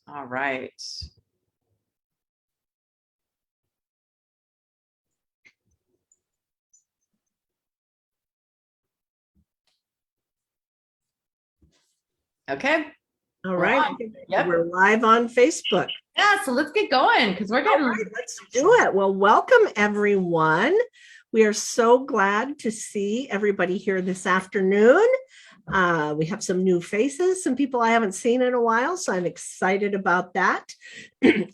All right. Okay. All right. Yep. We're live on Facebook. Yeah, so let's get going because we're getting. All right, let's do it. Well, welcome everyone. We are so glad to see everybody here this afternoon. We have some new faces, some people I haven't seen in a while, so I'm excited about that.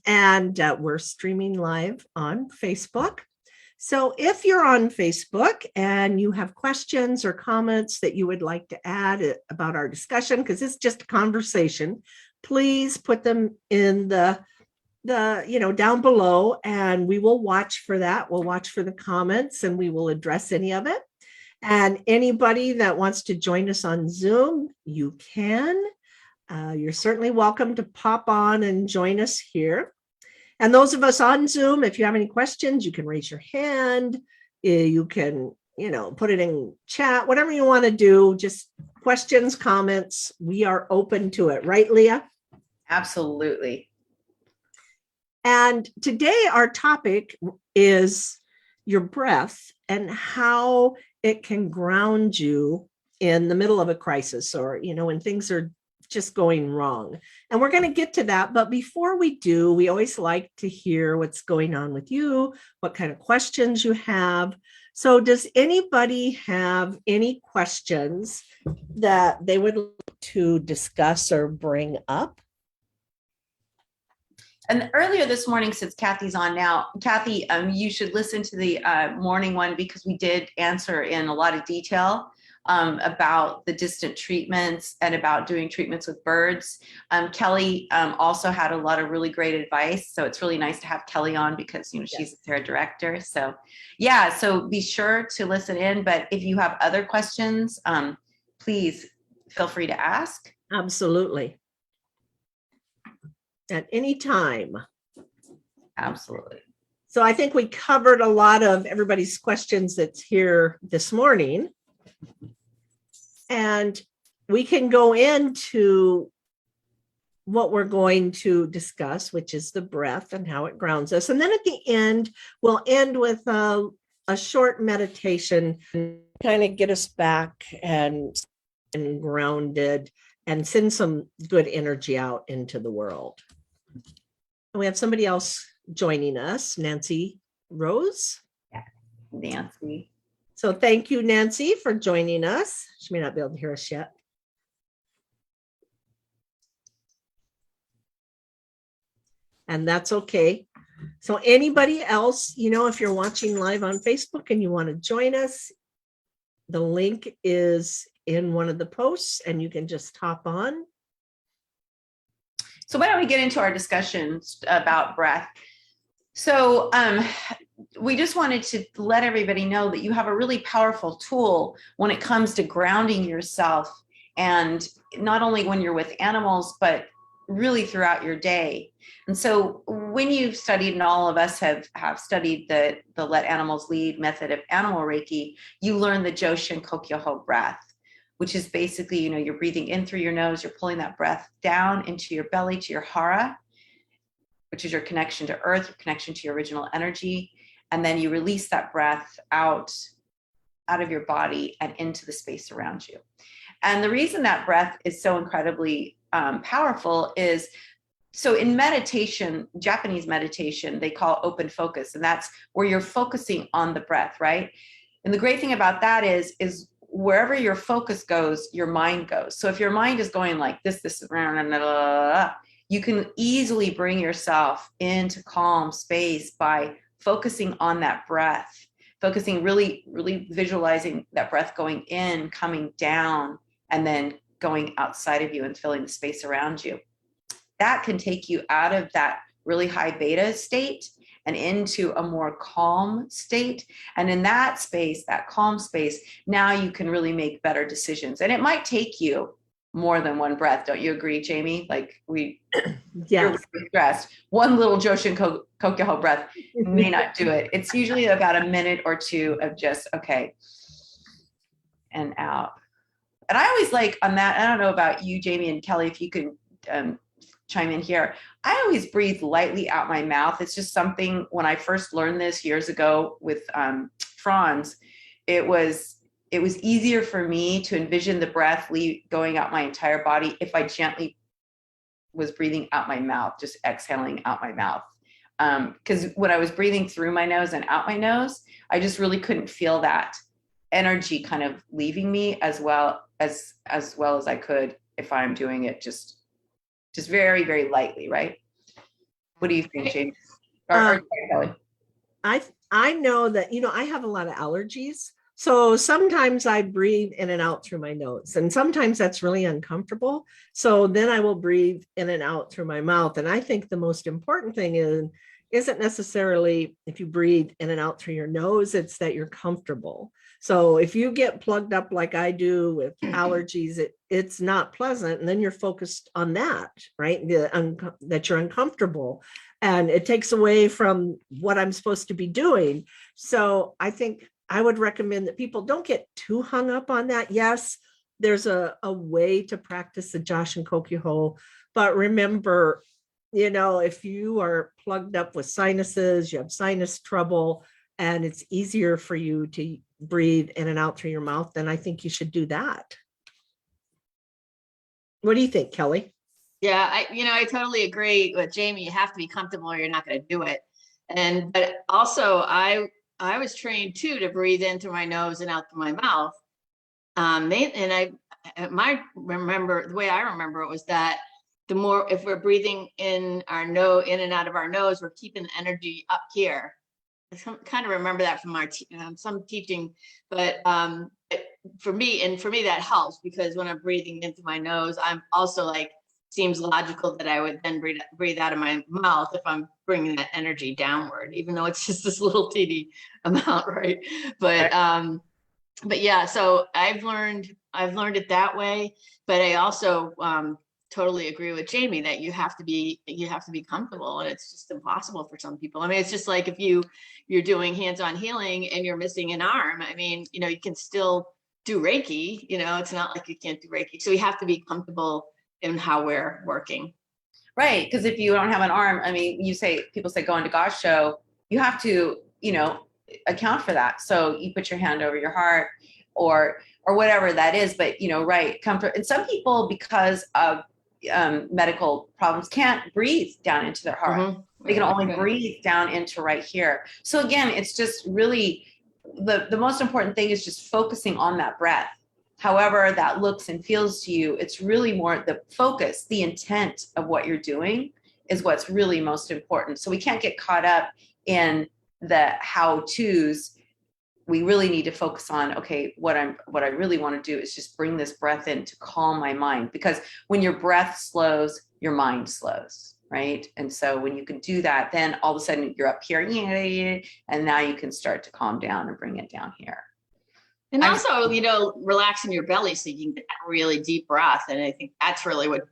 And we're streaming live on Facebook. So if you're on Facebook and you have questions or comments that you would like to add about our discussion, because it's just a conversation, please put them in the down below, and we will watch for that. We'll watch for the comments and we will address any of it. And anybody that wants to join us on Zoom, you can. You're certainly welcome to pop on and join us here. And those of us on Zoom, if you have any questions, you can raise your hand. You can, put it in chat, whatever you want to do, just questions, comments. We are open to it. Right, Leah? Absolutely. And today our topic is your breath and how it can ground you in the middle of a crisis, or, when things are just going wrong. And we're going to get to that. But before we do, we always like to hear what's going on with you, what kind of questions you have. So does anybody have any questions that they would like to discuss or bring up? And earlier this morning, since Kathy's on now, Kathy, you should listen to the morning one, because we did answer in a lot of detail about the distant treatments and about doing treatments with birds. Kelly also had a lot of really great advice. So it's really nice to have Kelly on, because, she's their director. So yeah, so be sure to listen in. But if you have other questions, please feel free to ask. Absolutely. At any time. Absolutely. So I think we covered a lot of everybody's questions that's here this morning. And we can go into what we're going to discuss, which is the breath and how it grounds us. And then at the end, we'll end with a short meditation and kind of get us back and grounded and send some good energy out into the world. We have somebody else joining us, Nancy Rose. Yeah, Nancy. So thank you, Nancy, for joining us. She may not be able to hear us yet. And that's okay. So anybody else, if you're watching live on Facebook and you want to join us, the link is in one of the posts and you can just hop on. So why don't we get into our discussions about breath? So we just wanted to let everybody know that you have a really powerful tool when it comes to grounding yourself, and not only when you're with animals, but really throughout your day. And so when you've studied, and all of us have studied the Let Animals Lead method of animal Reiki, you learn the Joshin Kokyoho breath, which is basically, you're breathing in through your nose, you're pulling that breath down into your belly, to your hara, which is your connection to earth, your connection to your original energy. And then you release that breath out of your body and into the space around you. And the reason that breath is so incredibly powerful is, so in meditation, Japanese meditation, they call open focus, and that's where you're focusing on the breath, right? And the great thing about that is wherever your focus goes, your mind goes. So if your mind is going like this, you can easily bring yourself into calm space by focusing on that breath, focusing, really, really visualizing that breath going in, coming down, and then going outside of you and filling the space around you. That can take you out of that really high beta state and into a more calm state. And in that space, that calm space, now you can really make better decisions. And it might take you more than one breath. Don't you agree, Jamie? Like you're really stressed. One little Joshin Kokyoho breath may not do it. It's usually about a minute or two of just, okay, and out. And I always like on that, I don't know about you, Jamie and Kelly, if you can chime in here. I always breathe lightly out my mouth. It's just something, when I first learned this years ago with Franz, it was easier for me to envision the breath going out my entire body if I gently was breathing out my mouth, just exhaling out my mouth. Because when I was breathing through my nose and out my nose, I just really couldn't feel that energy kind of leaving me as well as I could if I'm doing it just very, very lightly, right? What do you think, James? Or Kelly? I know that, I have a lot of allergies. So sometimes I breathe in and out through my nose, and sometimes that's really uncomfortable. So then I will breathe in and out through my mouth. And I think the most important thing isn't necessarily if you breathe in and out through your nose, it's that you're comfortable. So if you get plugged up like I do with allergies, it's not pleasant. And then you're focused on that, right? That you're uncomfortable. And it takes away from what I'm supposed to be doing. So I think I would recommend that people don't get too hung up on that. Yes, there's a way to practice the Josh and Kokyu, but remember, if you are plugged up with sinuses, you have sinus trouble, and it's easier for you to breathe in and out through your mouth, then I think you should do that. What do you think, Kelly? Yeah, I totally agree with Jamie. You have to be comfortable or you're not going to do it. But also I was trained too to breathe in through my nose and out through my mouth. The way I remember it was that the more, if we're breathing in and out of our nose, we're keeping the energy up here. I kind of remember that from some teaching, but for me that helps, because when I'm breathing into my nose, I'm also seems logical that I would then breathe out of my mouth if I'm bringing that energy downward, even though it's just this little teeny amount, right? But yeah, so I've learned it that way. But I also totally agree with Jamie that you have to be comfortable, and it's just impossible for some people. I mean, it's just like if you're doing hands-on healing and you're missing an arm. I mean, you can still do Reiki. It's not like you can't do Reiki. So you have to be comfortable in how we're working. Right. Because if you don't have an arm, I mean, people say go into God's show, you have to, account for that. So you put your hand over your heart or whatever that is. But, right. Comfort. And some people, because of medical problems, can't breathe down into their heart. Mm-hmm. They can only breathe down into right here. So again, it's just really the most important thing is just focusing on that breath. However that looks and feels to you, it's really more the focus, the intent of what you're doing is what's really most important. So we can't get caught up in the how-tos. We really need to focus on, okay, what I really want to do is just bring this breath in to calm my mind, because when your breath slows, your mind slows, right? And so when you can do that, then all of a sudden you're up here, and now you can start to calm down and bring it down here. And also, relaxing your belly so you can get that really deep breath. And I think that's really what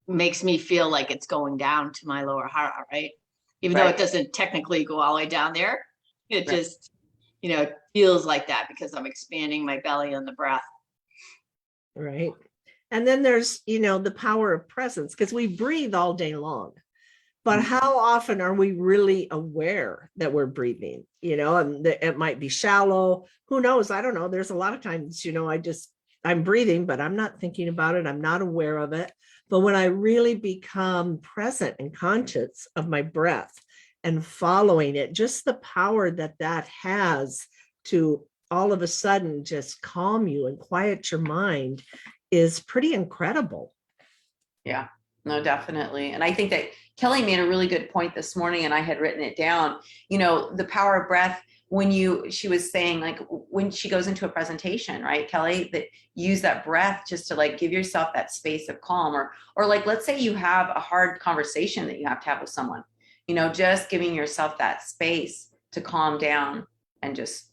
makes me feel like it's going down to my lower heart, right? Even though it doesn't technically go all the way down there, it just, feels like that because I'm expanding my belly on the breath. Right. And then there's, the power of presence, because we breathe all day long. But how often are we really aware that we're breathing? And it might be shallow. Who knows? I don't know. There's a lot of times, I'm breathing, but I'm not thinking about it. I'm not aware of it. But when I really become present and conscious of my breath and following it, just the power that has to all of a sudden just calm you and quiet your mind is pretty incredible. Yeah, no, definitely. And I think that Kelly made a really good point this morning, and I had written it down, the power of breath. She was saying, when she goes into a presentation, right, Kelly, that use that breath just to give yourself that space of calm, or let's say you have a hard conversation that you have to have with someone, just giving yourself that space to calm down and just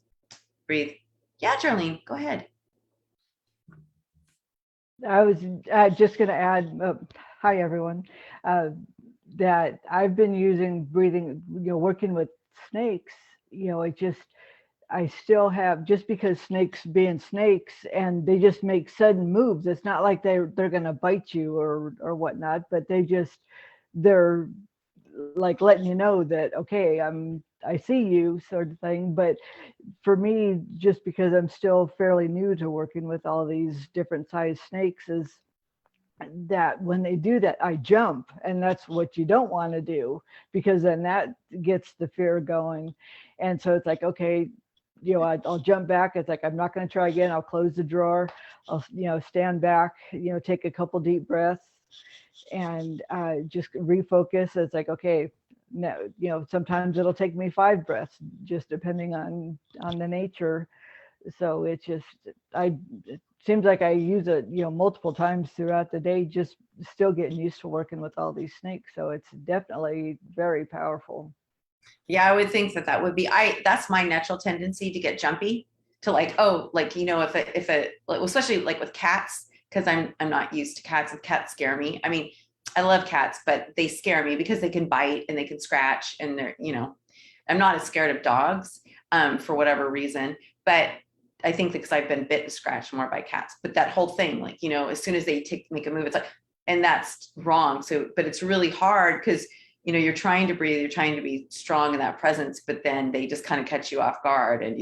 breathe. Yeah, Charlene, go ahead. I was just going to add, hi, everyone, that I've been using breathing, working with snakes, it just, I still have, just because snakes being snakes and they just make sudden moves. It's not like they're going to bite you or whatnot, but they're like letting you know that, okay, I see you, sort of thing. But for me, just because I'm still fairly new to working with all these different size snakes, is that when they do that, I jump, and that's what you don't want to do, because then that gets the fear going. And so it's like, okay, I'll jump back. It's like, I'm not going to try again. I'll close the drawer. I'll, stand back, take a couple deep breaths, and just refocus. It's like, okay, no, sometimes it'll take me 5 breaths, just depending on the nature. So it's just, it seems like I use it, multiple times throughout the day, just still getting used to working with all these snakes. So it's definitely very powerful. Yeah, I would think that would be, that's my natural tendency to get jumpy, to like, oh, like, like, especially like with cats, because I'm not used to cats, and cats scare me. I mean, I love cats, but they scare me because they can bite and they can scratch, and they're, I'm not as scared of dogs, for whatever reason. But I think because I've been bit and scratched more by cats. But that whole thing, like, as soon as they make a move, it's like, and that's wrong. So, but it's really hard because, you're trying to breathe, you're trying to be strong in that presence, but then they just kind of catch you off guard, and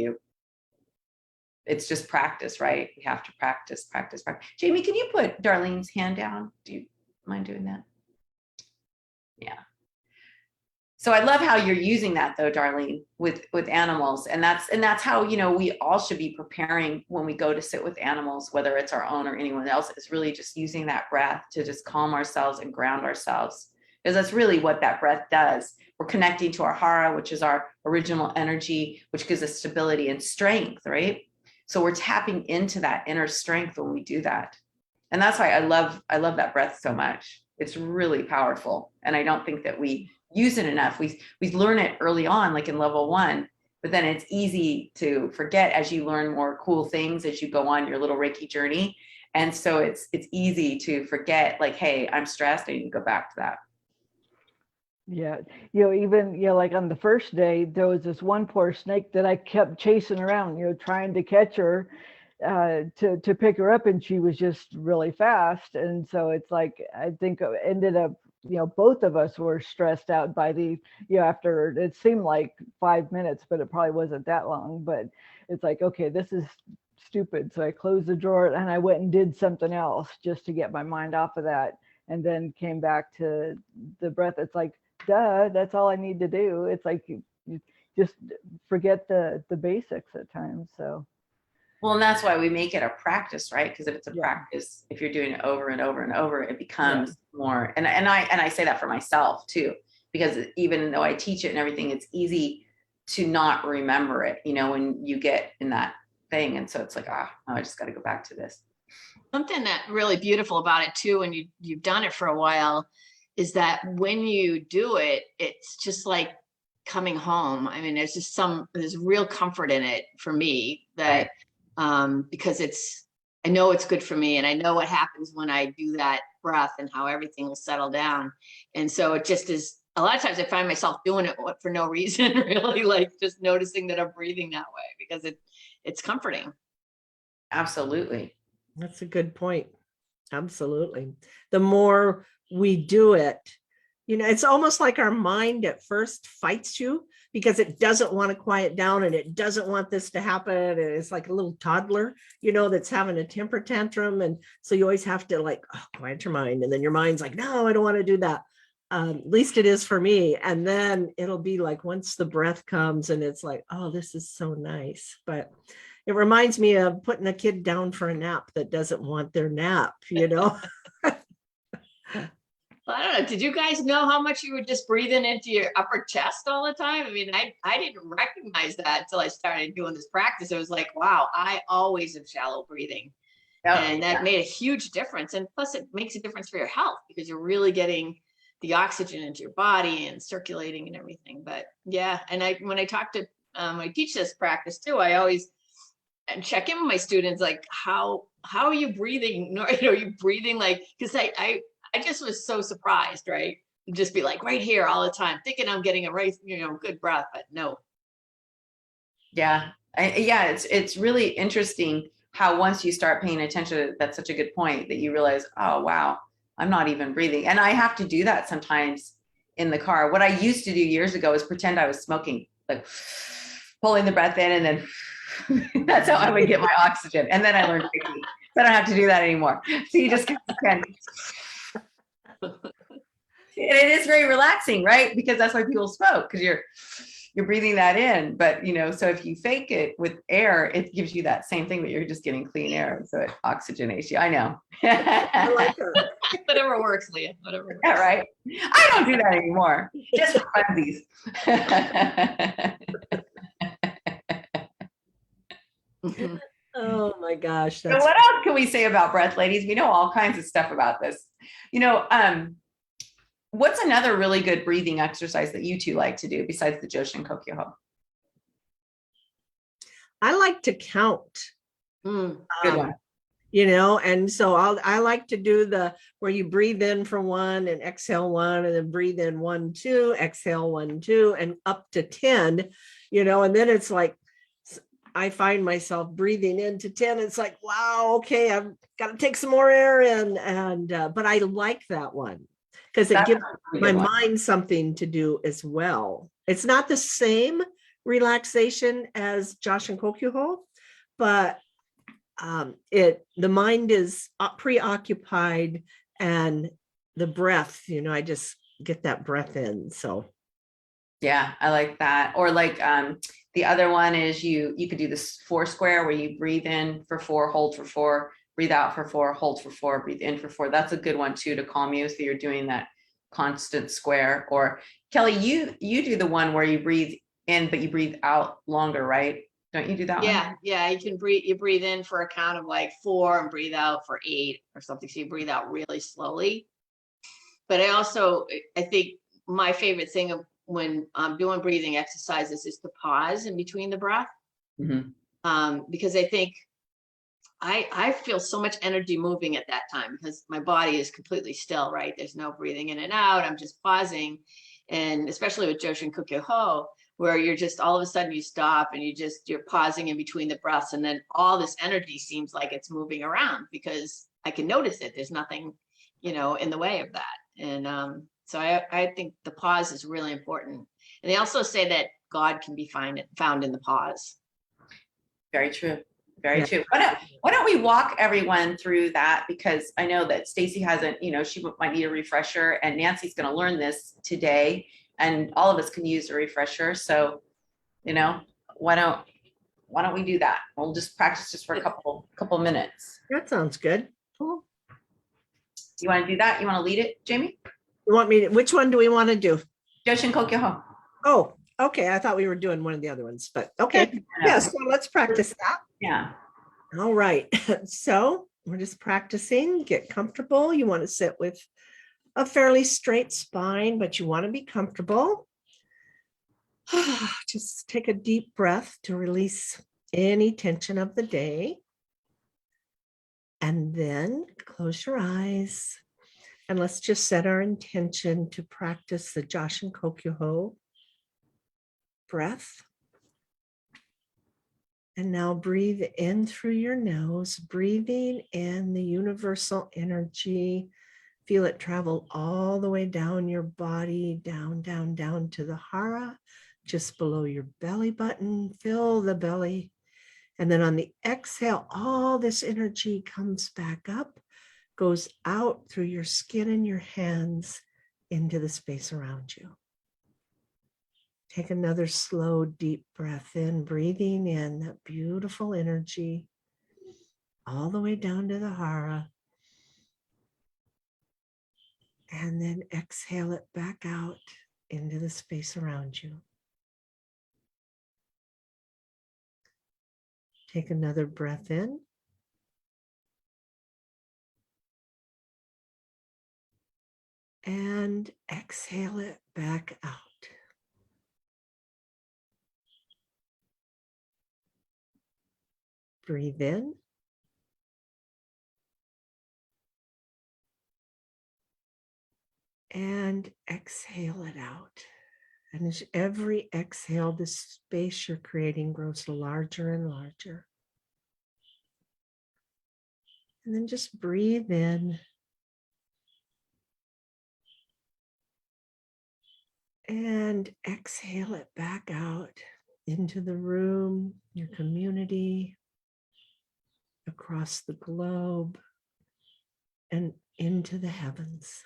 it's just practice, right? You have to practice, practice, practice. Jamie, can you put Darlene's hand down? Do you mind doing that? Yeah. So I love how you're using that, though, Darlene, with animals. And that's how, we all should be preparing when we go to sit with animals, whether it's our own or anyone else, is really just using that breath to just calm ourselves and ground ourselves. Because that's really what that breath does. We're connecting to our hara, which is our original energy, which gives us stability and strength, right? So we're tapping into that inner strength when we do that. And that's why I love that breath so much. It's really powerful. And I don't think that we use it enough. We learn it early on, like in level 1, but then it's easy to forget as you learn more cool things as you go on your little Reiki journey. And so it's easy to forget, like, hey, I'm stressed, I need to go back to that. Yeah. Even, like on the first day, there was this one poor snake that I kept chasing around, trying to catch her, to pick her up, and she was just really fast. And so it's like, I think it ended up, both of us were stressed out by after, it seemed like 5 minutes, but it probably wasn't that long. But it's like, okay, this is stupid. So I closed the drawer and I went and did something else just to get my mind off of that, and then came back to the breath. It's like, duh, that's all I need to do. It's like, you just forget the basics at times. So well, and that's why we make it a practice, right? Because if it's a practice, if you're doing it over and over and over, it becomes more. And I say that for myself too, because even though I teach it and everything, it's easy to not remember it, when you get in that thing. And so it's like, I just got to go back to this. Something that really beautiful about it too, when you've done it for a while, is that when you do it, it's just like coming home. I mean, there's real comfort in it for me, that because I know it's good for me, and I know what happens when I do that breath and how everything will settle down. And so it just is, a lot of times I find myself doing it for no reason, really, like just noticing that I'm breathing that way, because it's comforting. Absolutely. That's a good point. Absolutely. The more we do it, it's almost like our mind at first fights you because it doesn't want to quiet down, and it doesn't want this to happen. And it's like a little toddler, that's having a temper tantrum. And so you always have to quiet your mind. And then your mind's like, no, I don't want to do that. At least it is for me. And then it'll be like, once the breath comes, and it's like, oh, this is so nice. But it reminds me of putting a kid down for a nap that doesn't want their nap, Well, I don't know. Did you guys know how much you were just breathing into your upper chest all the time? I mean, I didn't recognize that until I started doing this practice. It was like, wow, I always have shallow breathing. And that made a huge difference. And plus it makes a difference for your health, because you're really getting the oxygen into your body and circulating and everything. But yeah, and when I talk to, when I teach this practice too, I always check in with my students, like, how are you breathing? Are you breathing like, because I just was so surprised, right? Just be like right here all the time, thinking I'm getting a good breath, but no. Yeah. Yeah, it's really interesting how once you start paying attention, that's such a good point that you realize, oh wow, I'm not even breathing. And I have to do that sometimes in the car. What I used to do years ago is pretend I was smoking, like pulling the breath in and then that's how I would get my oxygen. And then I learned quickly, so I don't have to do that anymore. So you just pretend. It is very relaxing, right? Because that's why people smoke, because you're breathing that in. But so if you fake it with air, it gives you that same thing, but you're just getting clean air, so it oxygenates you. I know. I like that. Whatever works, Leah. Whatever works. Yeah, right. I don't do that anymore. Just for funsies. Mhm. Oh my gosh, So that's what else can we say about breath, ladies? We know all kinds of stuff about this. What's another really good breathing exercise that you two like to do besides the Joshin Kokyoho? I like to count. Mm. Good one. And so I like to do the where you breathe in for 1 and exhale 1, and then breathe in 1, 2, exhale 1, 2, and up to 10, and then it's like I find myself breathing into 10. It's like, wow, okay, I've got to take some more air in. And but I like that one because it That's gives a really my good one. mind something to do as well. It's not the same relaxation as Josh and Kokyoho, but the mind is preoccupied, and the breath, I just get that breath in. So Yeah, I like that. Or like the other one is you could do this 4 square where you breathe in for 4, hold for 4, breathe out for 4, hold for 4, breathe in for 4. That's a good one too to calm you. So you're doing that constant square. Or Kelly, you do the one where you breathe in but you breathe out longer, right? Don't you do that one? Yeah. You breathe in for a count of like 4 and breathe out for 8 or something. So you breathe out really slowly. But I think my favorite thing of when I'm doing breathing exercises is to pause in between the breath. Mhm. Because I think I feel so much energy moving at that time because my body is completely still, right? There's no breathing in and out. I'm just pausing. And especially with Joshin Kukyo, where you're just all of a sudden you stop and you're pausing in between the breaths. And then all this energy seems like it's moving around because I can notice it. There's nothing, in the way of that. And so I think the pause is really important. And they also say that God can be found in the pause. Very true. Very Yeah. true. Why don't we walk everyone through that? Because I know that Stacy hasn't, she might need a refresher, and Nancy's going to learn this today, and all of us can use a refresher. So, why don't we do that? We'll just practice just for a couple minutes. that sounds good. You want to do that? You want to lead it, Jamie? You want me to, which one do we want to do? Joshin Kokyoho. Oh, okay. I thought we were doing one of the other ones, but okay. Yeah, so let's practice that. Yeah. All right. So we're just practicing. Get comfortable. You want to sit with a fairly straight spine, but you want to be comfortable. Just take a deep breath to release any tension of the day. And then close your eyes. And let's just set our intention to practice the Joshin Kokyoho breath. And now breathe in through your nose, breathing in the universal energy. Feel it travel all the way down your body, down, down, down to the hara, just below your belly button. Fill the belly. And then on the exhale, all this energy comes back up, goes out through your skin and your hands into the space around you. Take another slow, deep breath in, breathing in that beautiful energy all the way down to the hara. And then exhale it back out into the space around you. Take another breath in. And exhale it back out. Breathe in. And exhale it out. And as every exhale, the space you're creating grows larger and larger. And then just breathe in. And exhale it back out into the room, your community, across the globe, and into the heavens.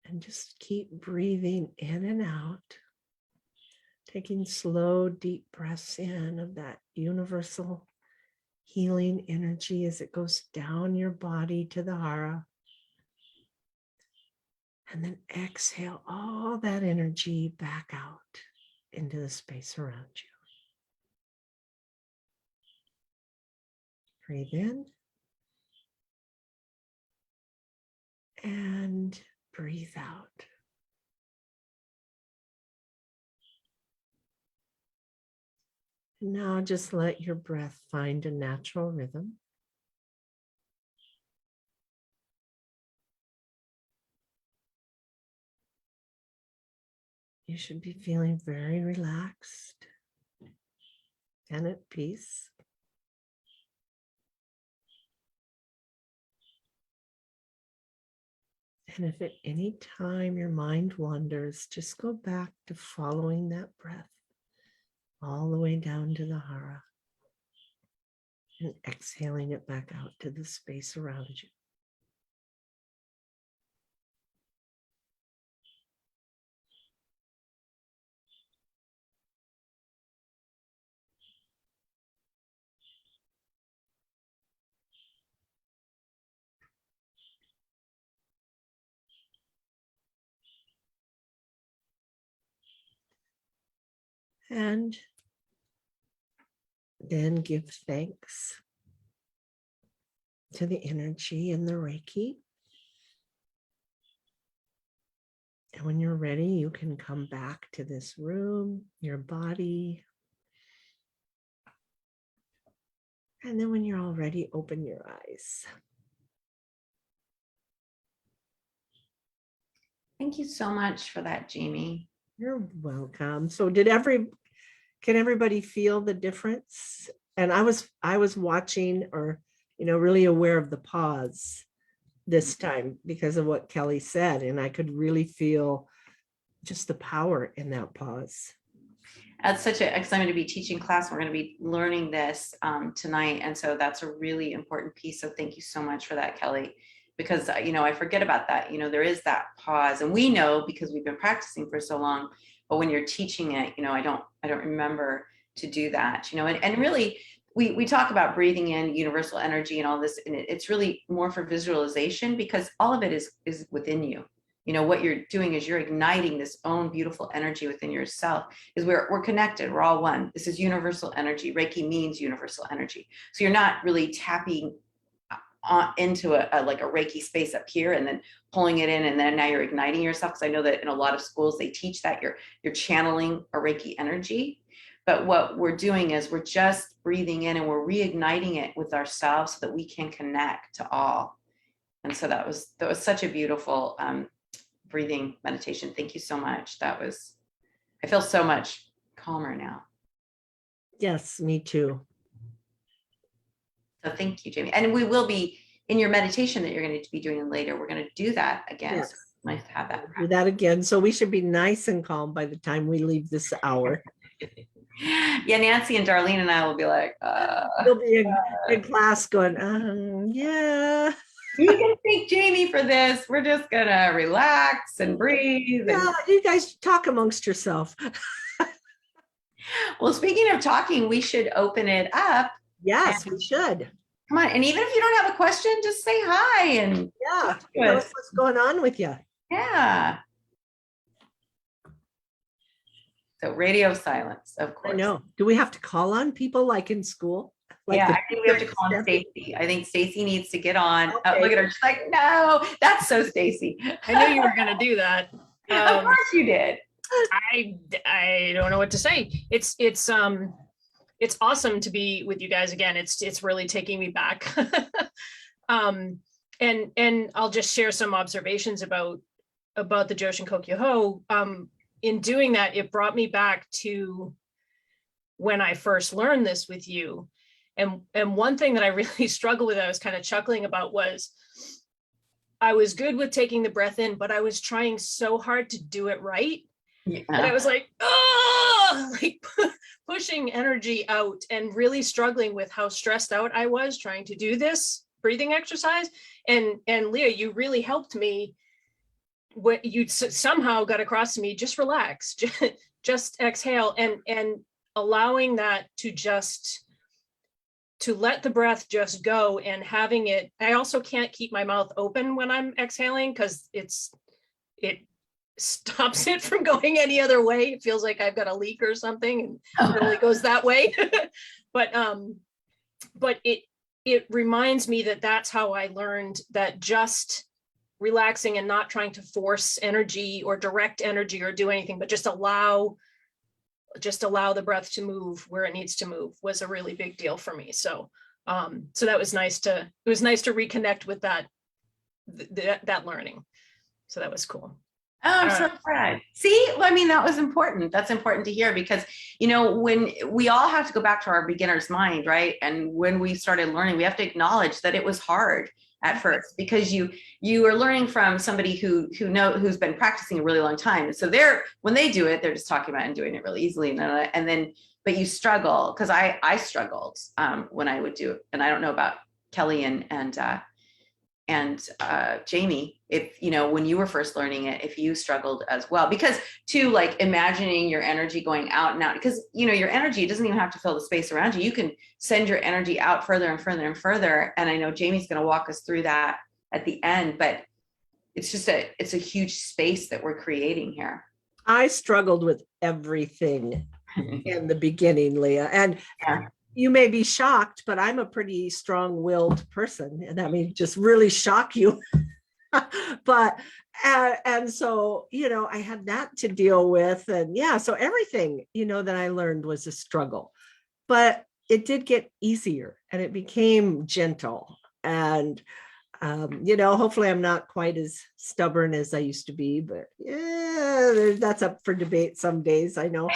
And just keep breathing in and out, taking slow, deep breaths in of that universal healing energy as it goes down your body to the hara. And then exhale all that energy back out into the space around you. Breathe in and breathe out. And now just let your breath find a natural rhythm. You should be feeling very relaxed and at peace. And if at any time your mind wanders, just go back to following that breath all the way down to the hara and exhaling it back out to the space around you. And then give thanks to the energy and the Reiki. And when you're ready, you can come back to this room, your body. And then when you're all ready, open your eyes. Thank you so much for that, Jamie. You're welcome. So can everybody feel the difference? And I was watching, or really aware of the pause this time because of what Kelly said, and I could really feel just the power in that pause. That's such an excitement to be teaching class. We're going to be learning this tonight. And so that's a really important piece. So thank you so much for that, Kelly, because, I forget about that. There is that pause, and we know because we've been practicing for so long, but when you're teaching it, I don't remember to do that, and really we talk about breathing in universal energy and all this, and it's really more for visualization because all of it is within you. What you're doing is you're igniting this own beautiful energy within yourself. Is we're connected. We're all one. This is universal energy. Reiki means universal energy. So you're not really tapping into a like a Reiki space up here and then pulling it in, and then now you're igniting yourself. Because I know that in a lot of schools they teach that you're channeling a Reiki energy. But what we're doing is we're just breathing in and we're reigniting it with ourselves so that we can connect to all. And so that was such a beautiful breathing meditation. Thank you so much. I feel so much calmer now. Yes, me too. So thank you, Jamie. And we will be in your meditation that you're going to be doing later. We're going to do that again. Yes. So it's nice to have that. Do that again. So we should be nice and calm by the time we leave this hour. Yeah, Nancy and Darlene and I will be like, We'll be in class going, yeah. you can thank Jamie for this. We're just gonna relax and breathe. Yeah, you guys talk amongst yourself. Well, speaking of talking, we should open it up. Yes, we should. Come on. And even if you don't have a question, just say hi and Yeah, tell us what's going on with you. yeah. So radio silence, of course. I know. Do we have to call on people like in school? Like I think we have to call on Stacy. I think Stacy needs to get on. Okay. Oh, look at her. She's like, no, that's so Stacy. I knew you were going to do that. Of course you did. I don't know what to say. It's awesome to be with you guys again. It's really taking me back. and I'll just share some observations about the Joshin Kokyo-ho. In doing that, it brought me back to when I first learned this with you. And one thing that I really struggled with, I was kind of chuckling about, was I was good with taking the breath in, but I was trying so hard to do it right. Yeah. And I was like, oh, like pushing energy out and really struggling with how stressed out I was trying to do this breathing exercise. And Leah, you really helped me. What you somehow got across to me, just relax, just exhale, and allowing that to let the breath just go, and having it. I also can't keep my mouth open when I'm exhaling, because it stops it from going any other way. It feels like I've got a leak or something, and it only goes that way. but it reminds me that that's how I learned that just relaxing and not trying to force energy or direct energy or do anything, but just allow the breath to move where it needs to move was a really big deal for me. So that was nice to reconnect with that learning. So that was cool. Oh, I'm so glad. See, I mean, that was important. That's important to hear, because, when we all have to go back to our beginner's mind, right? And when we started learning, we have to acknowledge that it was hard at first, because you are learning from somebody who's been practicing a really long time. And so when they do it, they're just talking about and doing it really easily. But you struggle, because I struggled when I would do it. And I don't know about Kelly and Jamie, if when you were first learning it, if you struggled as well, because too, like imagining your energy going out and out, because your energy doesn't even have to fill the space around you. You can send your energy out further and further and further. And I know Jamie's going to walk us through that at the end, but it's a huge space that we're creating here. I struggled with everything in the beginning, Leah, and Yeah. You may be shocked, but I'm a pretty strong-willed person, and that means just really shock you. But and so I had that to deal with, and so everything that I learned was a struggle, but it did get easier and it became gentle, and hopefully I'm not quite as stubborn as I used to be, but that's up for debate some days, I know.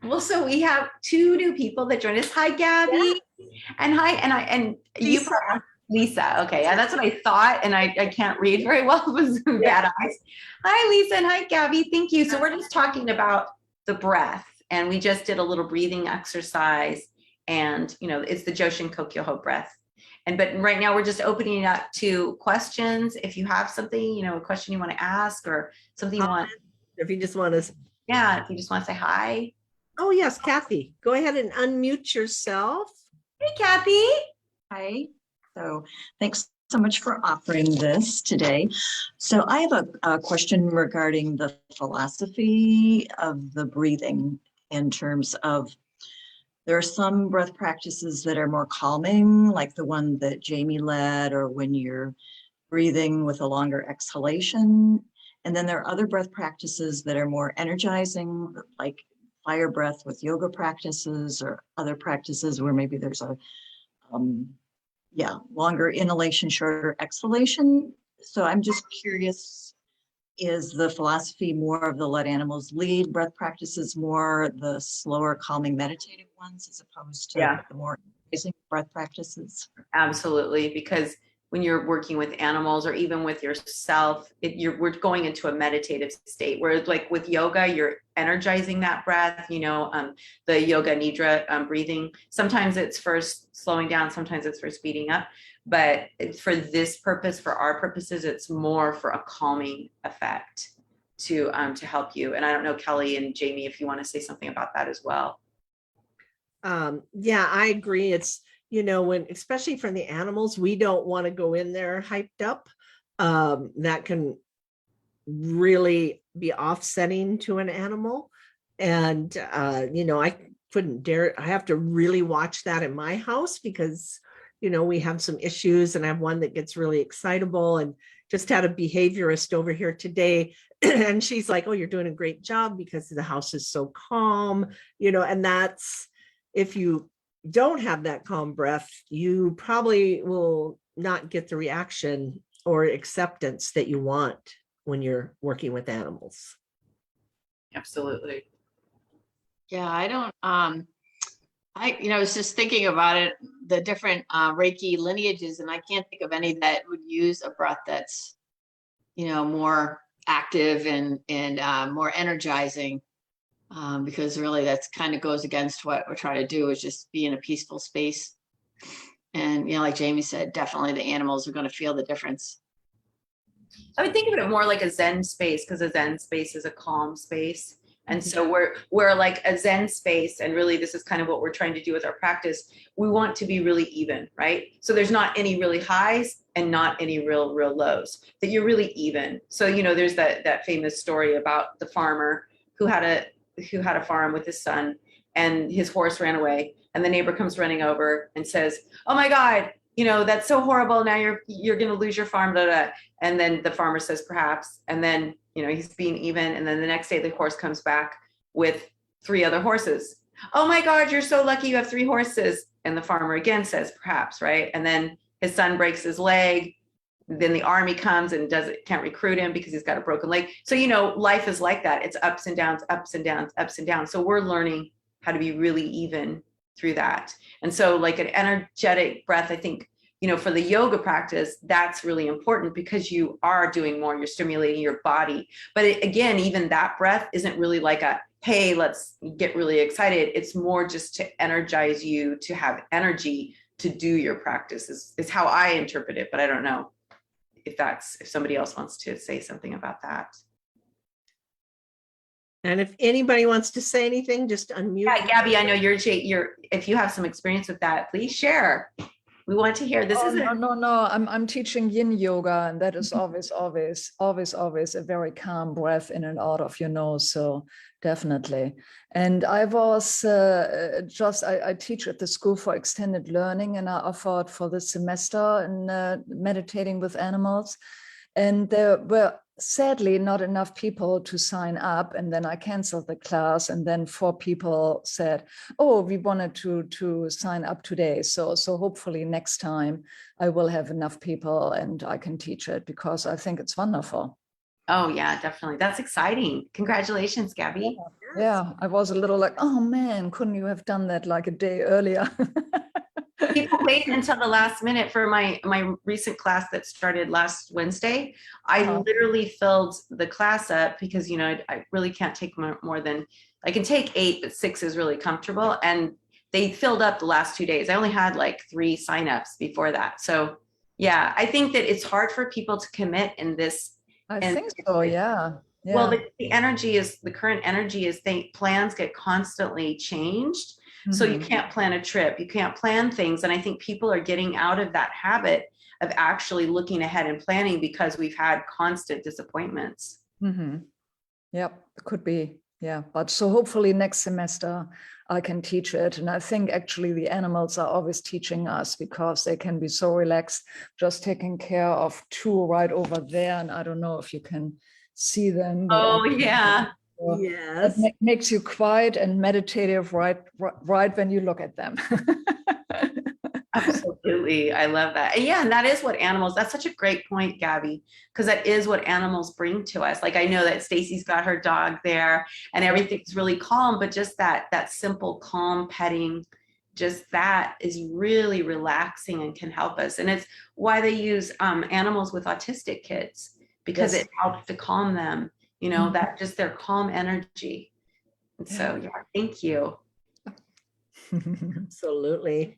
Well, so we have two new people that joined us. Hi, Gabby. And hi, and you, Lisa. Okay, yeah, that's what I thought, and I can't read very well with bad eyes. Hi, Lisa, and hi, Gabby. Thank you. So we're just talking about the breath, and we just did a little breathing exercise, and it's the Joshin Kokyo-ho breath. But right now we're just opening it up to questions. If you have something, a question you want to ask, or something you want. If you just want to. Yeah, if you just want to say hi. Oh, yes, Kathy, go ahead and unmute yourself. Hey, Kathy. Hi. So thanks so much for offering this today. So I have a question regarding the philosophy of the breathing, in terms of, there are some breath practices that are more calming, like the one that Jamie led, or when you're breathing with a longer exhalation. And then there are other breath practices that are more energizing, like fire breath with yoga practices, or other practices where maybe there's a longer inhalation, shorter exhalation. So I'm just curious, is the philosophy more of the let animals lead breath practices, more the slower, calming, meditative ones, as opposed to the more amazing breath practices? Absolutely, because when you're working with animals, or even with yourself, we're going into a meditative state, where like with yoga, you're energizing that breath, the yoga nidra breathing. Sometimes it's first slowing down, sometimes it's first speeding up. But for this purpose, for our purposes, it's more for a calming effect to help you. And I don't know, Kelly and Jamie, if you want to say something about that as well. I agree. It's when, especially for the animals, we don't want to go in there hyped up. That can really be offsetting to an animal. And, I couldn't dare, I have to really watch that in my house, because, we have some issues, and I have one that gets really excitable, and just had a behaviorist over here today. And she's like, oh, you're doing a great job because the house is so calm, and that's, if you don't have that calm breath, you probably will not get the reaction or acceptance that you want when you're working with animals. Absolutely. Yeah, I don't, I was just thinking about it, the different Reiki lineages, and I can't think of any that would use a breath that's, more active and more energizing. Because really that's kind of goes against what we're trying to do, is just be in a peaceful space. And, like Jamie said, definitely the animals are going to feel the difference. I would think of it more like a Zen space, because a Zen space is a calm space. And so we're like a Zen space, and really this is kind of what we're trying to do with our practice. We want to be really even, right? So there's not any really highs and not any real lows, that you're really even. So, there's that famous story about the farmer who had a farm with his son, and his horse ran away, and the neighbor comes running over and says, "Oh my God, that's so horrible. Now you're going to lose your farm." Blah, blah. And then the farmer says, "Perhaps." And then, he's being even. And then the next day the horse comes back with 3 other horses. "Oh my God, you're so lucky you have 3 horses." And the farmer again says, "Perhaps," right? And then his son breaks his leg. Then the army comes and can't recruit him because he's got a broken leg. So, life is like that. It's ups and downs, ups and downs, ups and downs. So we're learning how to be really even through that. And so like an energetic breath, I think, for the yoga practice, that's really important, because you are doing more, you're stimulating your body. But again, even that breath isn't really like a, hey, let's get really excited. It's more just to energize you, to have energy to do your practice is how I interpret it. But I don't know if somebody else wants to say something about that. And if anybody wants to say anything, just unmute. Yeah, Gabby, I know you're if you have some experience with that, please share. We want to hear. This Oh, is no. I'm teaching yin yoga, and that is always a very calm breath in and out of your nose. So definitely. And I was I teach at the School for Extended Learning, and I offered for this semester in meditating with animals. And there were sadly not enough people to sign up, and then I canceled the class, and then 4 people said, "Oh, we wanted to sign up today." So hopefully next time I will have enough people and I can teach it, because I think it's wonderful. Oh yeah, definitely. That's exciting. Congratulations, Gabby. Yeah, I was a little like, oh man, couldn't you have done that like a day earlier? People waited until the last minute for my recent class that started last Wednesday. I literally filled the class up because, I really can't take more than, I can take 8, but 6 is really comfortable. And they filled up the last 2 days. I only had like 3 signups before that. So yeah, I think that it's hard for people to commit in this. I think so, yeah. Well, the current energy is plans get constantly changed. So you can't plan a trip, you can't plan things. And I think people are getting out of that habit of actually looking ahead and planning, because we've had constant disappointments. Yep, it could be. Yeah, but so hopefully next semester I can teach it. And I think actually the animals are always teaching us, because they can be so relaxed, just taking care of 2 right over there. And I don't know if you can see them. Oh yeah. Yes. That makes you quiet and meditative right when you look at them. Absolutely. I love that. And yeah, and that is what animals, that's such a great point, Gabby, because that is what animals bring to us. Like I know that Stacy's got her dog there and everything's really calm, but just that simple calm petting, just that is really relaxing and can help us. And it's why they use animals with autistic kids, because it helps to calm them, that just their calm energy. And so, yeah, thank you. Absolutely.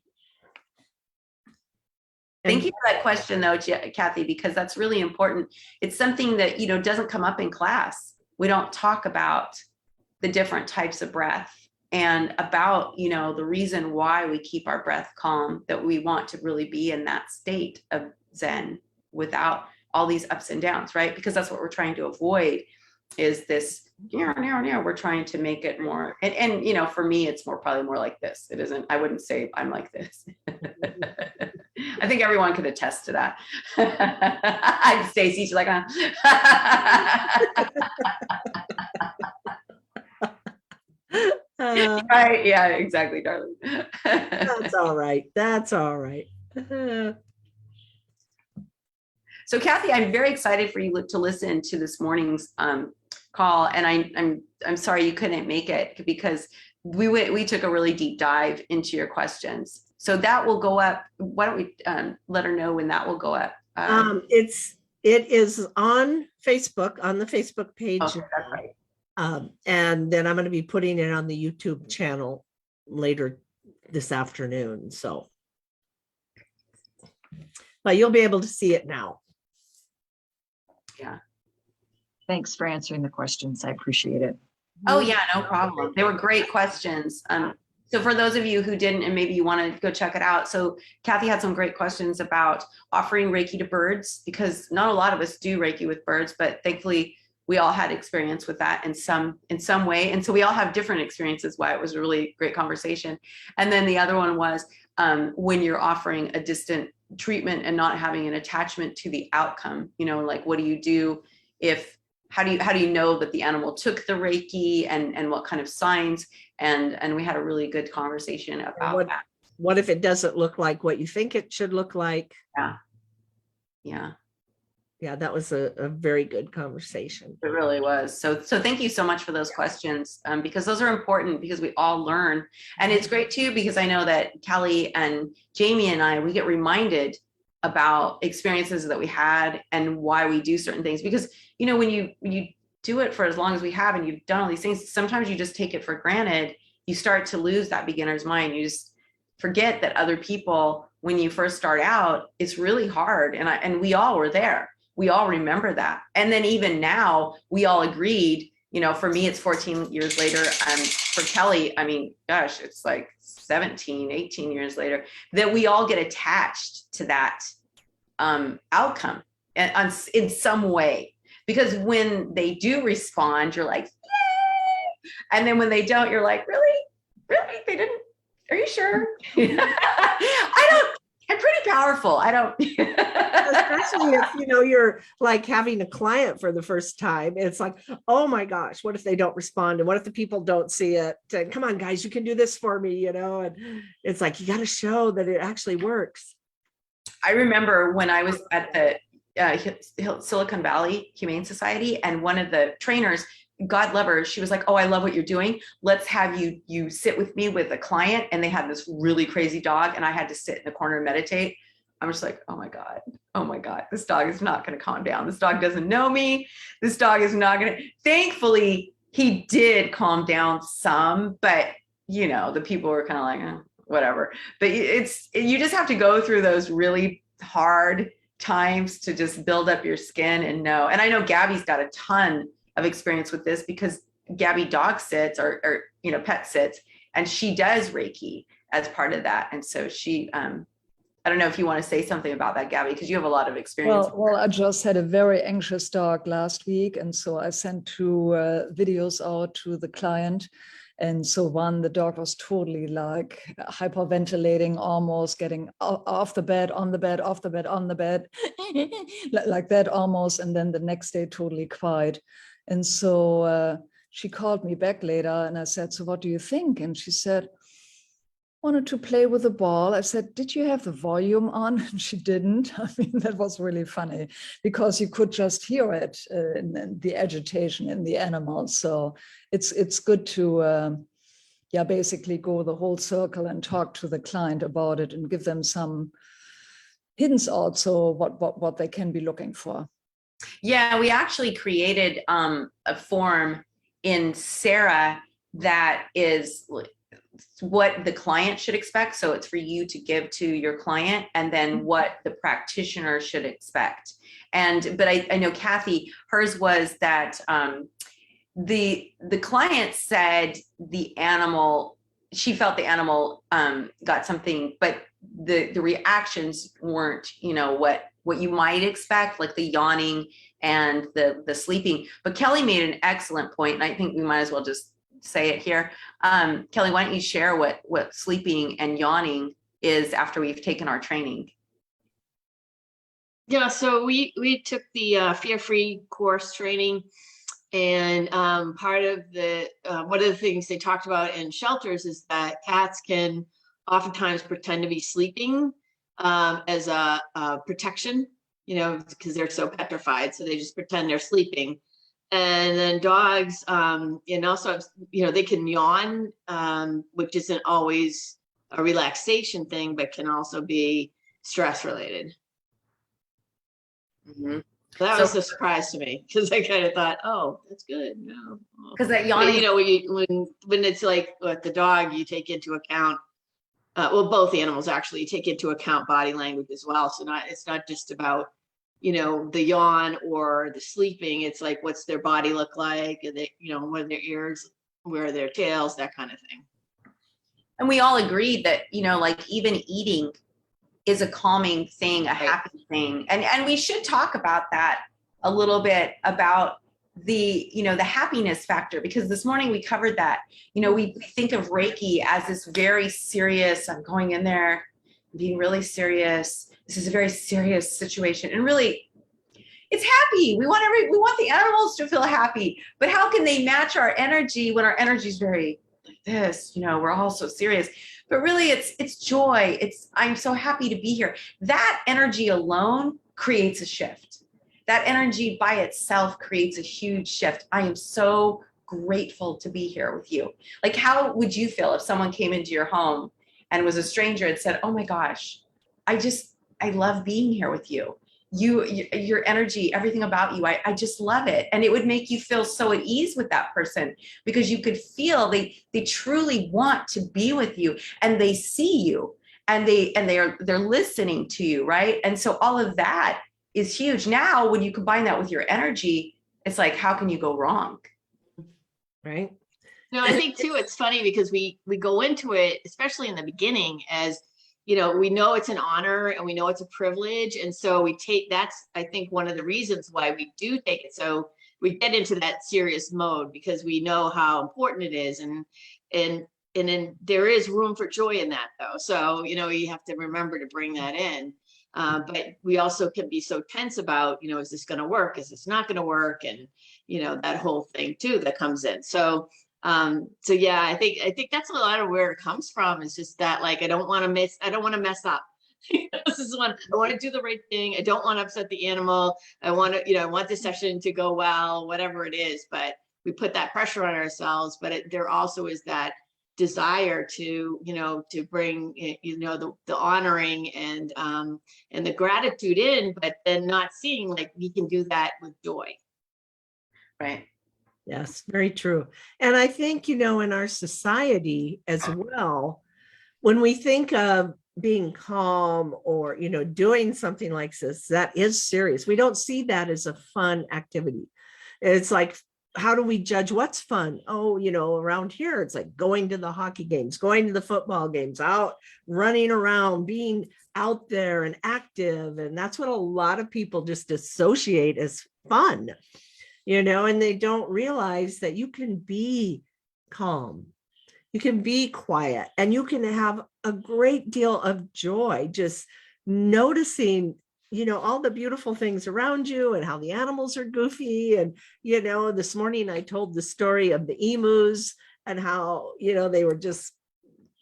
Thank you for that question though, Kathy, because that's really important. It's something that, doesn't come up in class. We don't talk about the different types of breath and about, the reason why we keep our breath calm, that we want to really be in that state of Zen without all these ups and downs, right? Because that's what we're trying to avoid, is this, we're trying to make it more, and for me, it's probably more like this. It isn't, I wouldn't say I'm like this. I think everyone could attest to that. I'm Stacy, she's like, Right. Yeah, exactly, darling. That's all right. That's all right. So Kathy, I'm very excited for you to listen to this morning's call, and I'm sorry you couldn't make it because we took a really deep dive into your questions. So that will go up. Why don't we let her know when that will go up? It is on Facebook, on the Facebook page. Okay, that's right. And then I'm going to be putting it on the YouTube channel later this afternoon. So, but you'll be able to see it now. Yeah. Thanks for answering the questions. I appreciate it. Oh yeah, no problem. They were great questions. So for those of you who didn't, and maybe you want to go check it out. So Kathy had some great questions about offering Reiki to birds, because not a lot of us do Reiki with birds, but thankfully we all had experience with that in some way. And so we all have different experiences, why it was a really great conversation. And then the other one was when you're offering a distant treatment and not having an attachment to the outcome, like what do you do if, how do you know that the animal took the Reiki, and what kind of signs? And we had a really good conversation about that. What if it doesn't look like what you think it should look like? Yeah, that was a very good conversation. It really was. So thank you so much for those questions, because those are important, because we all learn. And it's great too, because I know that Kelly and Jamie and we get reminded about experiences that we had and why we do certain things. Because, when you do it for as long as we have, and you've done all these things, sometimes you just take it for granted. You start to lose that beginner's mind. You just forget that other people, when you first start out, it's really hard. And we all were there. We all remember that. And then even now, we all agreed, for me, it's 14 years later. For Kelly, I mean, gosh, it's like 17, 18 years later, that we all get attached to that outcome in some way. Because when they do respond, you're like, yay! And then when they don't, you're like, really? They didn't? Are you sure? I'm pretty powerful. I don't. Especially if, you're like having a client for the first time. It's like, oh my gosh, what if they don't respond? And what if the people don't see it? And come on, guys, you can do this for me, and it's like, you got to show that it actually works. I remember when I was at the Silicon Valley Humane Society, and one of the trainers, God love her, she was like, oh, I love what you're doing. Let's have you sit with me with a client. And they had this really crazy dog, and I had to sit in the corner and meditate. I'm just like, oh my God, this dog is not going to calm down. This dog doesn't know me. This dog is not going to. Thankfully, he did calm down some, but the people were kind of like, whatever. But you just have to go through those really hard times to just build up your skin and know. And I know Gabby's got a ton of experience with this, because Gabby dog sits or pet sits, and she does Reiki as part of that. And so she, I don't know if you want to say something about that, Gabby, because you have a lot of experience. Well, I just had a very anxious dog last week. And so I sent 2 videos out to the client. And so the dog was totally like hyperventilating, almost getting off the bed, on the bed, off the bed, on the bed, like that almost. And then the next day, totally quiet. And so she called me back later, and I said, so what do you think? And she said, wanted to play with the ball. I said, did you have the volume on? And she didn't. I mean, that was really funny, because you could just hear it in the agitation in the animals. So it's good to basically go the whole circle and talk to the client about it, and give them some hints also what they can be looking for. Yeah, we actually created a form in Sarah that is what the client should expect. So it's for you to give to your client, and then what the practitioner should expect. But I know Kathy, hers was that the client said she felt the animal got something, but the reactions weren't, what you might expect, like the yawning and the sleeping. But Kelly made an excellent point, and I think we might as well just say it here. Kelly, why don't you share what sleeping and yawning is after we've taken our training? Yeah, so we took the fear-free course training, And part of the one of the things they talked about in shelters is that cats can oftentimes pretend to be sleeping as a protection, you know, because they're so petrified. So they just pretend they're sleeping. And then dogs, and also, you know, they can yawn, which isn't always a relaxation thing, but can also be stress related. So that was a surprise to me because I kind of thought, oh, that's good. No, Because that but, yawning, you know, when it's like with the dog, you take into account, well, both animals actually you take into account body language as well. So it's not just about, you know, the yawn or the sleeping. It's like, what's their body look like? And they, you know, when their ears, where are their tails, that kind of thing. and we all agreed that, you know, like even eating is a calming thing, a happy thing. And we should talk about that a little bit, about the, you know, the happiness factor, because this morning we covered that. You know, we think of Reiki as this very serious, I'm going in there, being really serious. This is a very serious situation. And really, it's happy. We want the animals to feel happy. But how can they match our energy when our energy is very like this? You know, we're all so serious. But really, it's joy. I'm so happy to be here. That energy alone creates a shift. That energy by itself creates a huge shift. I am so grateful to be here with you. Like, how would you feel if someone came into your home and was a stranger and said, oh my gosh, I love being here with you. Your energy, everything about you, I just love it. And it would make you feel so at ease with that person, because you could feel they truly want to be with you, and they see you, and they're listening to you, right? And so all of that is huge. Now, when you combine that with your energy, it's like, how can you go wrong? Right. No, I think too, it's funny because we go into it, especially in the beginning, as, you know, we know it's an honor and we know it's a privilege. And so we take, that's, I think, one of the reasons why we do take it. So we get into that serious mode because we know how important it is. And then there is room for joy in that though. So, you know, you have to remember to bring that in. But we also can be so tense about, you know, is this going to work? Is this not going to work? And, you know, that whole thing too, that comes in. So yeah, I think that's a lot of where it comes from. It's just that, like, I don't want to mess up. This is one, I want to do the right thing. I don't want to upset the animal. I want to, you know, I want the session to go well, whatever it is, but we put that pressure on ourselves. But there also is that desire to, you know, to bring, you know, the honoring and the gratitude in, but then not seeing like we can do that with joy. Right. Yes, very true. And I think, you know, in our society as well, when we think of being calm or, you know, doing something like this, that is serious. We don't see that as a fun activity. It's like, how do we judge what's fun? Oh, you know, around here, it's like going to the hockey games, going to the football games, out running around, being out there and active. And that's what a lot of people just associate as fun. You know, and they don't realize that you can be calm, you can be quiet, and you can have a great deal of joy just noticing, you know, all the beautiful things around you and how the animals are goofy. And, you know, this morning I told the story of the emus and how, you know, they were just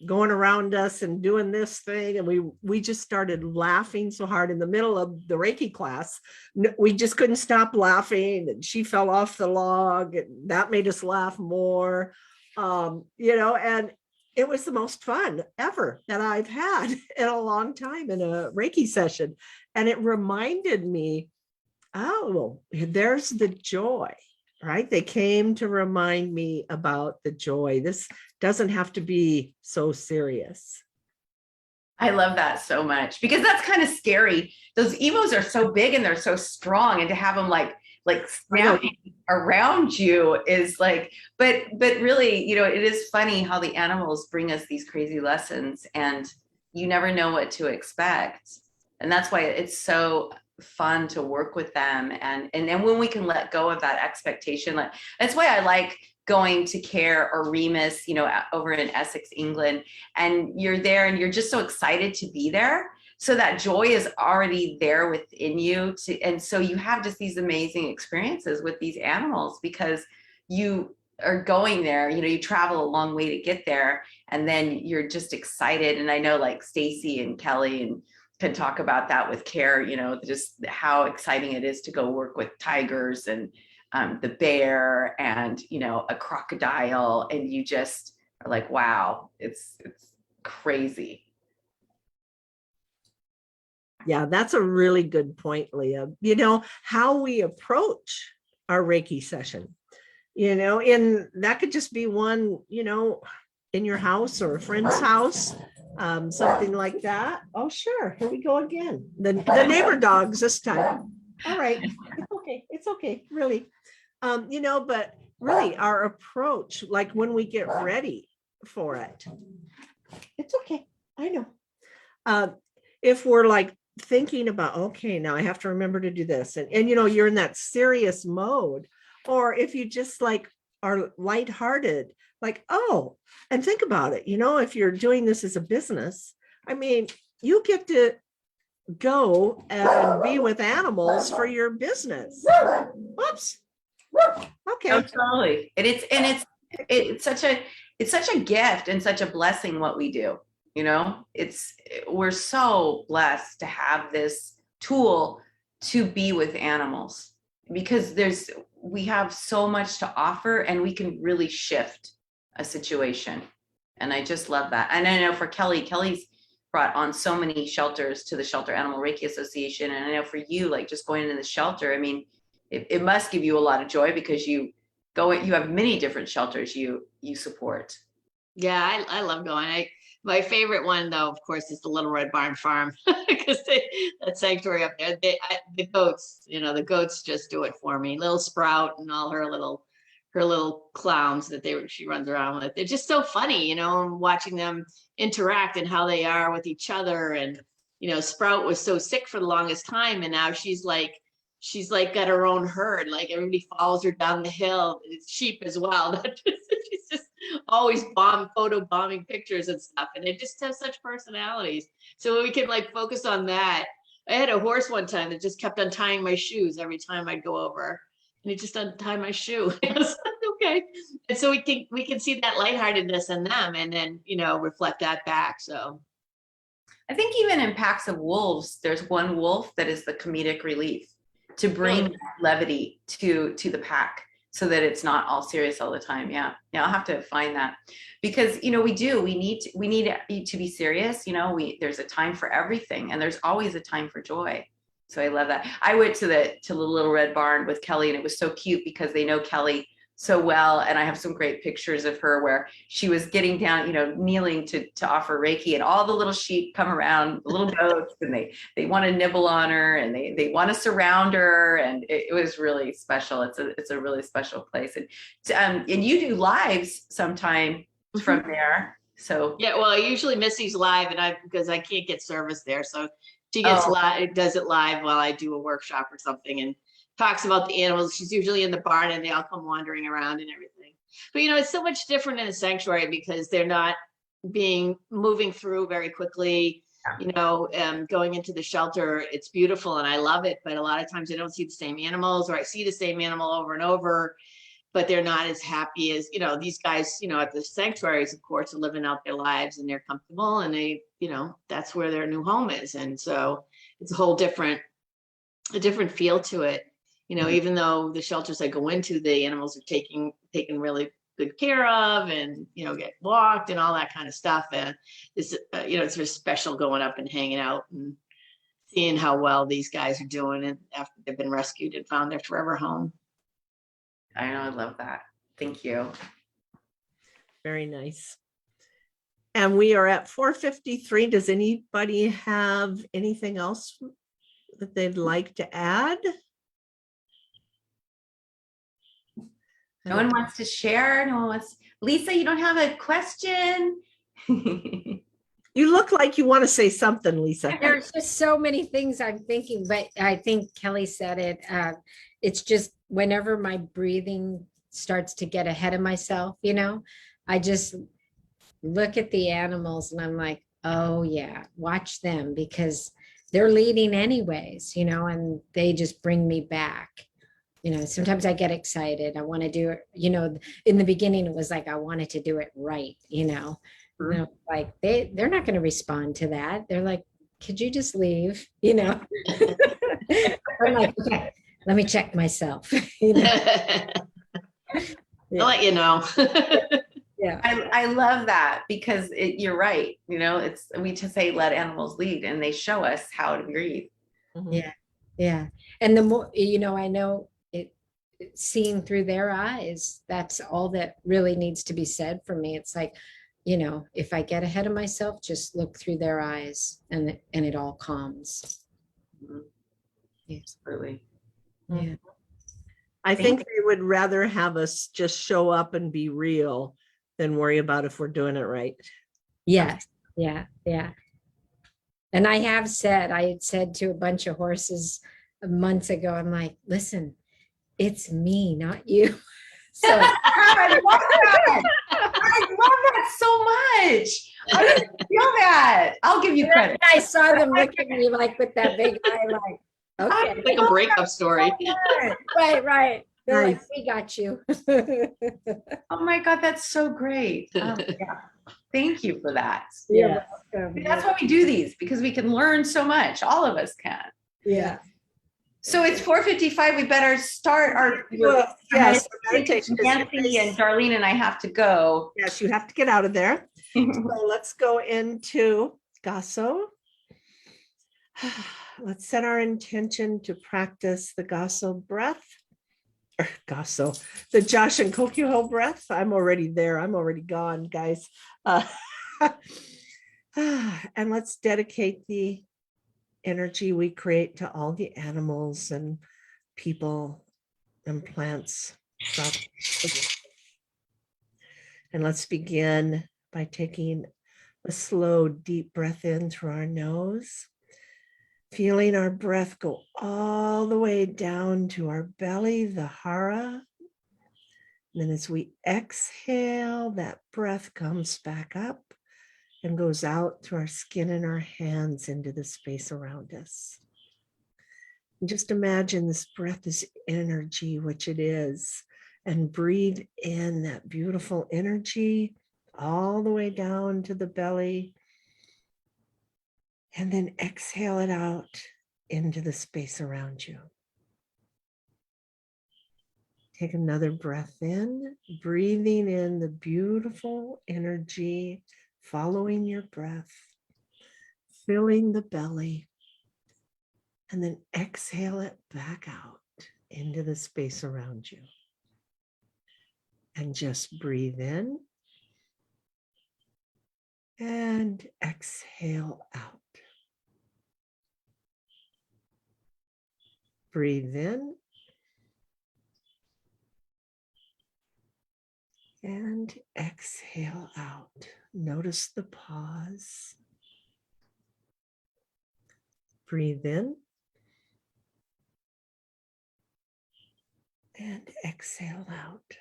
going around us and doing this thing, and we just started laughing so hard in the middle of the Reiki class. We just couldn't stop laughing, and she fell off the log, and that made us laugh more. You know, and it was the most fun ever that I've had in a long time in a Reiki session. And it reminded me, oh, there's the joy, right? They came to remind me about the joy. This doesn't have to be so serious. I love that so much, because that's kind of scary. Those emos are so big and they're so strong, and to have them like snapping around you is like, but really, you know, it is funny how the animals bring us these crazy lessons, and you never know what to expect. And that's why it's so fun to work with them. And then when we can let go of that expectation, like, that's why I like going to Care or Remus, you know, over in Essex, England, and you're there and you're just so excited to be there. So that joy is already there within you and so you have just these amazing experiences with these animals because you are going there, you travel a long way to get there, and then you're just excited. And I know like Stacy and Kelly and can talk about that with Care, just how exciting it is to go work with tigers and the bear and, a crocodile. And you just are like, wow, it's crazy. Yeah, that's a really good point, Leah. How we approach our Reiki session, and that could just be one, in your house or a friend's house, something like that. Oh, sure. Here we go again. The neighbor dogs this time. All right. It's okay. It's okay. Really. But really our approach, like when we get ready for it, it's okay. I know. If we're like thinking about, okay, now I have to remember to do this. And you're in that serious mode, or if you just like are lighthearted, like, oh, and think about it, if you're doing this as a business, I mean, you get to go and be with animals for your business. Oops. Okay. Oh, totally. And it's such a gift and such a blessing what we do. We're so blessed to have this tool to be with animals because we have so much to offer and we can really shift a situation. And I just love that. And I know for Kelly's brought on so many shelters to the Shelter Animal Reiki Association. And I know for you, like just going into the shelter, I mean, it must give you a lot of joy because you have many different shelters you support. Yeah, I love going. My favorite one, though, of course, is the Little Red Barn Farm because that sanctuary up there. The goats, the goats just do it for me. Little Sprout and all her little clowns that she runs around with. They're just so funny, watching them interact and how they are with each other. And Sprout was so sick for the longest time, and now she's like got her own herd. Like everybody follows her down the hill. It's sheep as well. She's just always photo bombing pictures and stuff. And they just have such personalities. So we can like focus on that. I had a horse one time that just kept untying my shoes every time I'd go over. And he just untied my shoe. Okay. And so we can see that lightheartedness in them and then, reflect that back. So I think even in packs of wolves, there's one wolf that is the comedic relief to bring levity to the pack so that it's not all serious all the time. Yeah. I'll have to find that because, we need to be serious. There's a time for everything and there's always a time for joy. So I love that. I went to the Little Red Barn with Kelly and it was so cute because they know Kelly so well. And I have some great pictures of her where she was getting down, kneeling to offer Reiki, and all the little sheep come around, the little goats, and they want to nibble on her and they want to surround her. And it was really special. It's a really special place. And you do lives sometime from there. So yeah, well, I usually miss these live because I can't get service there. So she gets does it live while I do a workshop or something and talks about the animals. She's usually in the barn and they all come wandering around and everything. But it's so much different in a sanctuary because they're not moving through very quickly. Going into the shelter, it's beautiful and I love it. But a lot of times I don't see the same animals, or I see the same animal over and over, but they're not as happy as, these guys, at the sanctuaries, of course, are living out their lives and they're comfortable and they, that's where their new home is. And so it's a different feel to it. Even though the shelters I go into, the animals are taken really good care of and, get walked and all that kind of stuff. And it's, it's just special going up and hanging out and seeing how well these guys are doing and after they've been rescued and found their forever home. I know, I love that. Thank you. Very nice. And we are at 4:53. Does anybody have anything else that they'd like to add? No one wants to share. Lisa, you don't have a question? You look like you want to say something, Lisa. There's just so many things I'm thinking, but I think Kelly said it. It's just whenever my breathing starts to get ahead of myself, I just look at the animals and I'm like, Oh yeah, watch them because they're leading anyways, and they just bring me back. Sometimes I get excited. I want to do it, in the beginning it was like I wanted to do it right, like they're not going to respond to that. They're like, could you just leave? I'm like, okay, let me check myself. I'll let you know. Yeah. I love that because you're right. We just say let animals lead and they show us how to breathe. Yeah. Yeah. And the more, I know seeing through their eyes, that's all that really needs to be said for me. It's like, if I get ahead of myself, just look through their eyes and it all calms. Mhm. Yes. Absolutely. Yeah. I Thank think they would rather have us just show up and be real than worry about if we're doing it right. Yes. Yeah. Yeah. And I had said to a bunch of horses months ago, I'm like, listen, it's me, not you. So I love that. I love that so much. I didn't feel that. I'll give you credit. I saw them look at me like with that big eye, like, okay. Like a breakup story. Right. They're like, Nice. we got you. Oh my God, that's so great. Yeah. Thank you for that. You're Yeah. welcome. That's why we do these, because we can learn so much. All of us can. Yeah. So it's 4:55. We better start our Well, yes, meditation. meditation is Nancy and Darlene and I have to go. yes, you have to get out of there. So let's go into Gasso. Let's set our intention to practice the Gasso breath. Or Gasso, the Josh and Kokyo breath. I'm already there. I'm already gone, guys. And let's dedicate the energy we create to all the animals and people and plants. And let's begin by taking a slow, deep breath in through our nose, feeling our breath go all the way down to our belly, the hara. And then as we exhale, that breath comes back up and goes out through our skin and our hands into the space around us. And just imagine this breath is energy, which it is, and breathe in that beautiful energy all the way down to the belly. And then exhale it out into the space around you. Take another breath in, breathing in the beautiful energy, following your breath, filling the belly, and then exhale it back out into the space around you. And just breathe in and exhale out. Breathe in and exhale out. Notice the pause. Breathe in and exhale out.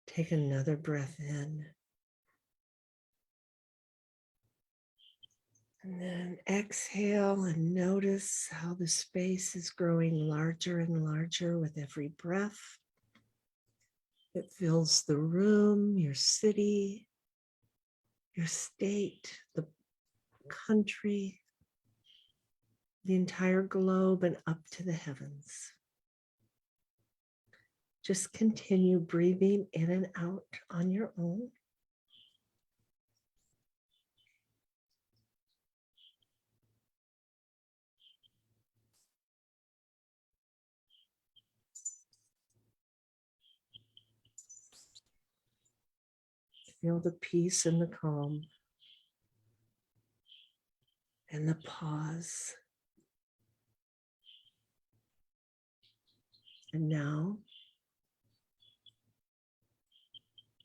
Take another breath in. And then exhale and notice how the space is growing larger and larger with every breath. It fills the room, your city, your state, the country, the entire globe, and up to the heavens. Just continue breathing in and out on your own. Feel the peace and the calm and the pause. And now,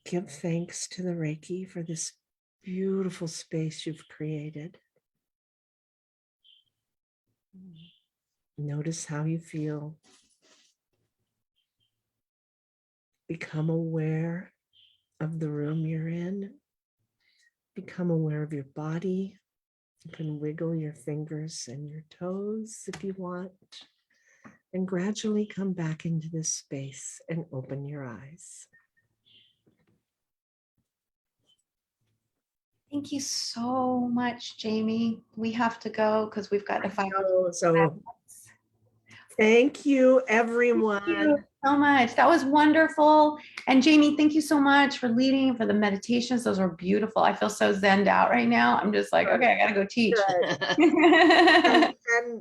give thanks to the Reiki for this beautiful space you've created. Notice how you feel. Become aware of the room you're in. Become aware of your body. You can wiggle your fingers and your toes if you want, and gradually come back into this space and open your eyes. Thank you so much, Jamie. We have to go because we've got to find. So thank you, everyone. Thank you so much. That was wonderful. And Jamie, thank you so much for leading, for the meditations. Those were beautiful. I feel so zenned out right now. I'm just like, okay, I gotta go teach. And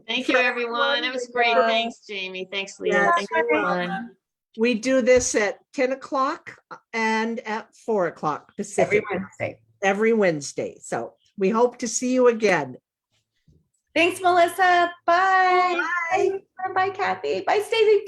Thank for you, everyone. It was great. Thanks, Jamie. Thanks, Leah. Yes, Thanks, you're everyone. we do this at 10 o'clock and at 4 o'clock Every Pacific Wednesday. every Wednesday. So we hope to see you again. Thanks, Melissa. Bye. Bye. Bye, Kathy. Bye, Stacy.